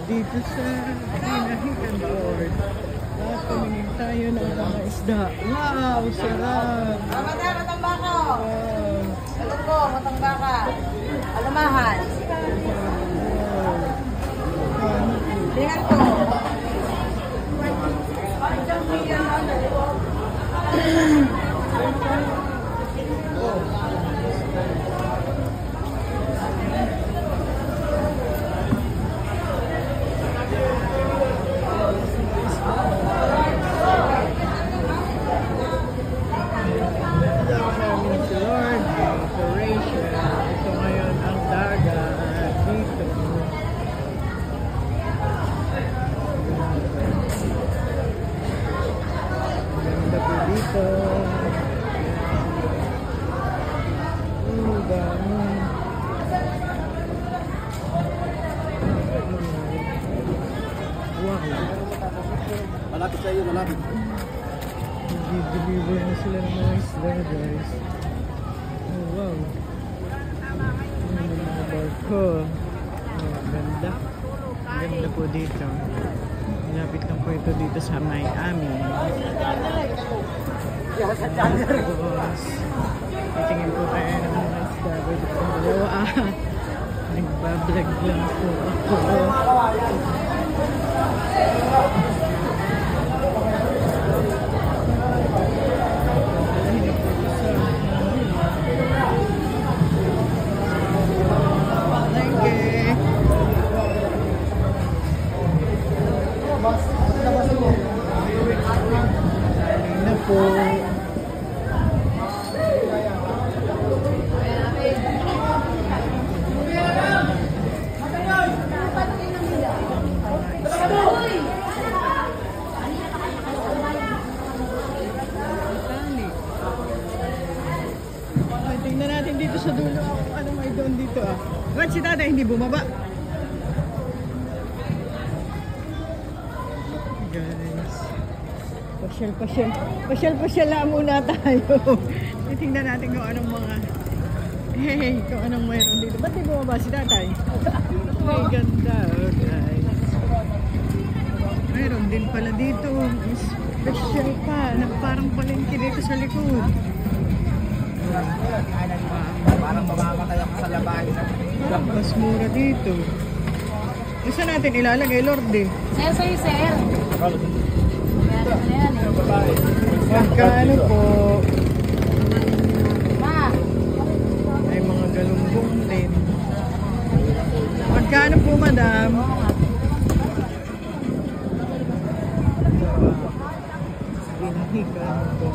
dito sa Pinahican Port. At tumingin tayo ng mga isda. Wow, sarap! Matang baka! Wow! Alam ko, matang baka. Alamahan. Tingnan ko. Malapit sa iyo, malapit. Nag-deliver na sila ng mga isda, guys. Oh, wow. Ano mga barko. Oh, ganda. Ganda po dito. Malapit lang po ito dito sa Miami. Tapos, titingin po tayo ng mga isda. Pwede po dalawa. Nagbablog lang po ako. Po. Tingnan natin dito sa dulo. Ano may doon dito ah. Ba't si tatay hindi bumaba? Pasyal lang muna tayo. Tingnan natin kung anong mga kung anong mayroon dito. Ba't di bumaba si tatay? Ay, ganda, guys. Mayroon din pala dito. Special pa. Parang palengke dito sa likod. Parang mamamatay ako sa labahin. Mas mura dito. Saan natin ilalagay, Lord eh? Sa'yo, sir. Magkano po? Ma. Ay, mga galunggong din. Magkano po, madam? Pinahican po.